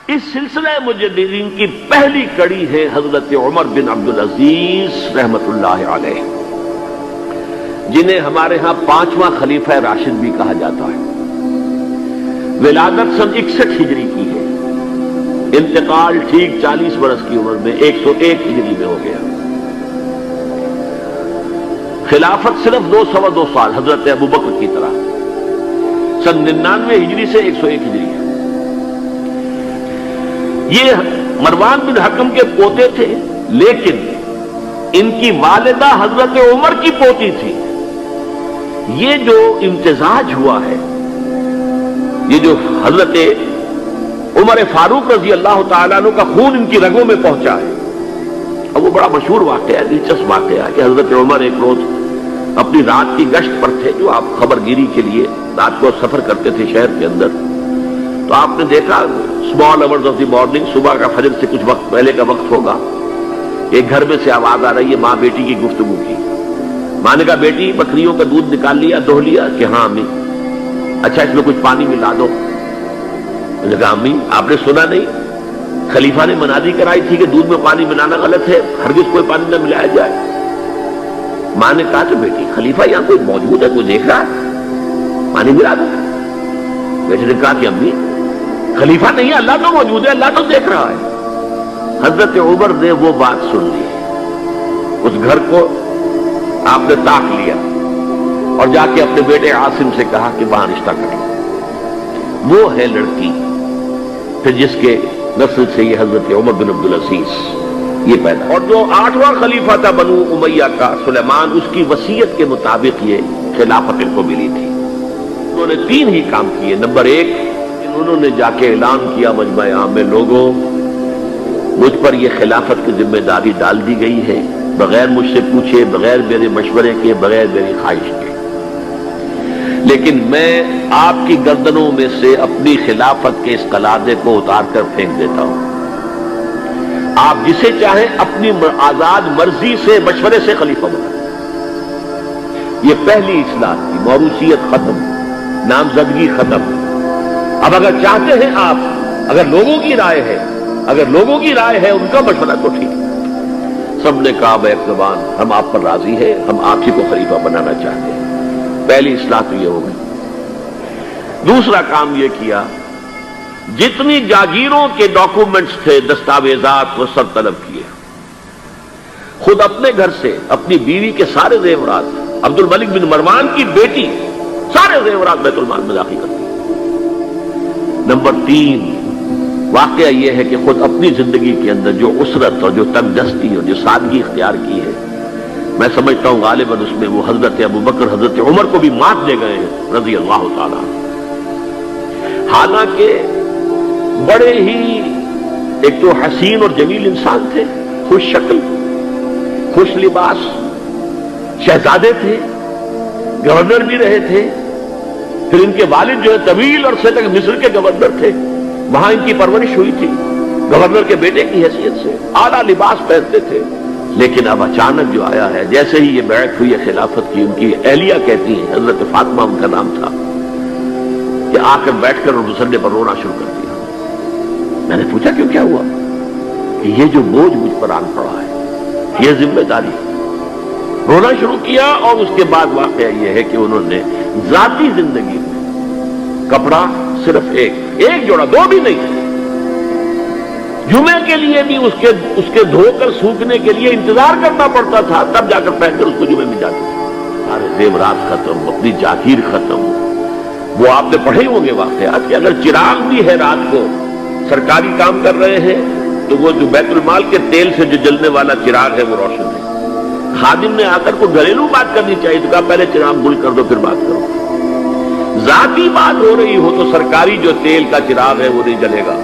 اس سلسلہ مجددین کی پہلی کڑی ہے حضرت عمر بن عبدالعزیز رحمت اللہ علیہ، جنہیں ہمارے ہاں 5واں خلیفہ راشد بھی کہا جاتا ہے۔ ولادت سن 61 ہجری کی ہے، انتقال ٹھیک 40 برس کی عمر میں 101 ہجری میں ہو گیا۔ خلافت صرف 2 سال حضرت ابوبکر کی طرح، سن 99 ہجری سے 101 ہجری ہے۔ یہ مروان بن حکم کے پوتے تھے، لیکن ان کی والدہ حضرت عمر کی پوتی تھی۔ یہ جو امتزاج ہوا ہے، یہ جو حضرت عمر فاروق رضی اللہ تعالیٰ عنہ کا خون ان کی رگوں میں پہنچا ہے، اب وہ بڑا مشہور واقعہ ہے، دلچسپ واقعہ ہے کہ حضرت عمر ایک روز اپنی رات کی گشت پر تھے، جو آپ خبر گیری کے لیے رات کو سفر کرتے تھے شہر کے اندر، تو آپ نے دیکھا small hours of the morning, صبح کا فجر سے کچھ وقت پہلے کا وقت ہوگا، ایک گھر میں سے آواز آ رہی ہے ماں بیٹی کی گفتگو کی۔ ماں نے کہا بیٹی بکریوں کا دودھ نکال لیا، دو لیا؟ کہ ہاں امی۔ اچھا اس میں کچھ پانی ملا دو۔ میں نے کہا امی آپ نے سنا نہیں، خلیفہ نے منادی کرائی تھی کہ دودھ میں پانی ملانا غلط ہے، ہرگز کوئی پانی نہ ملایا جائے۔ ماں نے کہا کہ بیٹی خلیفہ یہاں کوئی موجود ہے، کوئی دیکھ رہا ہے، پانی ملا دو۔ بیٹی نے کہا کہ امی خلیفہ نہیں ہے، اللہ تو موجود ہے، اللہ تو دیکھ رہا ہے۔ حضرت عمر نے وہ بات سن لی، اس گھر کو آپ نے تاک لیا اور جا کے اپنے بیٹے عاصم سے کہا کہ وہاں رشتہ کر لو۔ وہ ہے لڑکی پھر جس کے نسل سے یہ حضرت عمر بن عبدالعزیز یہ پیدا۔ اور جو 8واں خلیفہ تھا بنو امیہ کا سلیمان، اس کی وصیت کے مطابق یہ خلافت ان کو ملی تھی۔ انہوں نے 3 ہی کام کیے۔ نمبر 1، انہوں نے جا کے اعلان کیا مجمع عام میں، لوگوں مجھ پر یہ خلافت کی ذمہ داری ڈال دی گئی ہے، بغیر مجھ سے پوچھے، بغیر میرے مشورے کے، بغیر میری خواہش کے، لیکن میں آپ کی گردنوں میں سے اپنی خلافت کے اس قلادے کو اتار کر پھینک دیتا ہوں۔ آپ جسے چاہیں اپنی آزاد مرضی سے مشورے سے خلیفہ بنائیں۔ یہ پہلی اصلاح تھی، موروثیت ختم، نامزدگی ختم۔ اب اگر چاہتے ہیں آپ، اگر لوگوں کی رائے ہے ان کا مشورہ تو ٹھیک ہے۔ سب نے کہا بیک زبان ہم آپ پر راضی ہیں، ہم آپ ہی کو خلیفہ بنانا چاہتے ہیں۔ پہلی اصلاح تو یہ ہو گئی۔ دوسرا کام یہ کیا، جتنی جاگیروں کے ڈاکومنٹس تھے، دستاویزات، وہ سب طلب کیے۔ خود اپنے گھر سے اپنی بیوی کے سارے زیورات، عبد الملک بن مروان کی بیٹی سارے زیورات بیت المال میں داخل کرتی۔ نمبر 3، واقعہ یہ ہے کہ خود اپنی زندگی کے اندر جو اسرت اور جو تنگ دستی اور جو سادگی اختیار کی ہے، میں سمجھتا ہوں غالباً اس میں وہ حضرت ابوبکر، حضرت عمر کو بھی مات دے گئے ہیں رضی اللہ تعالیٰ۔ حالانکہ بڑے ہی ایک تو حسین اور جمیل انسان تھے، خوش شکل، خوش لباس، شہزادے تھے، گورنر بھی رہے تھے، پھر ان کے والد جو ہے طویل عرصے تک مصر کے گورنر تھے، وہاں ان کی پرورش ہوئی تھی گورنر کے بیٹے کی حیثیت سے، اعلیٰ لباس پہنتے تھے۔ لیکن اب اچانک جو آیا ہے، جیسے ہی یہ بیعت ہوئی ہے خلافت کی، ان کی اہلیہ کہتی ہیں، حضرت فاطمہ ان کا نام تھا، کہ آ کر بیٹھ کر مسلے پر رونا شروع کر دیا۔ میں نے پوچھا کیوں، کیا ہوا؟ کہ یہ جو بوجھ مجھ پر آن پڑا ہے، یہ ذمہ داری۔ رونا شروع کیا، اور اس کے بعد واقعہ یہ ہے کہ انہوں نے ذاتی زندگی میں کپڑا صرف ایک جوڑا، 2 بھی نہیں، جمعے کے لیے بھی اس کے دھو کر سوکھنے کے لیے انتظار کرنا پڑتا تھا، تب جا کر پہن کر اس کو جمعے میں جاتے تھے۔ سارے زیورات ختم، اپنی جاگیر ختم۔ وہ آپ نے پڑھے ہوں گے واقعات کہ اگر چراغ بھی ہے رات کو، سرکاری کام کر رہے ہیں، تو وہ جو بیت المال کے تیل سے جو جلنے والا چراغ ہے وہ روشن ہے۔ خادم نے آ کر کو گھریلو بات کرنی چاہیے تو کہا پہلے چراغ گل کر دو پھر بات کرو۔ ذاتی بات ہو رہی ہو تو سرکاری جو تیل کا چراغ ہے وہ نہیں جلے گا۔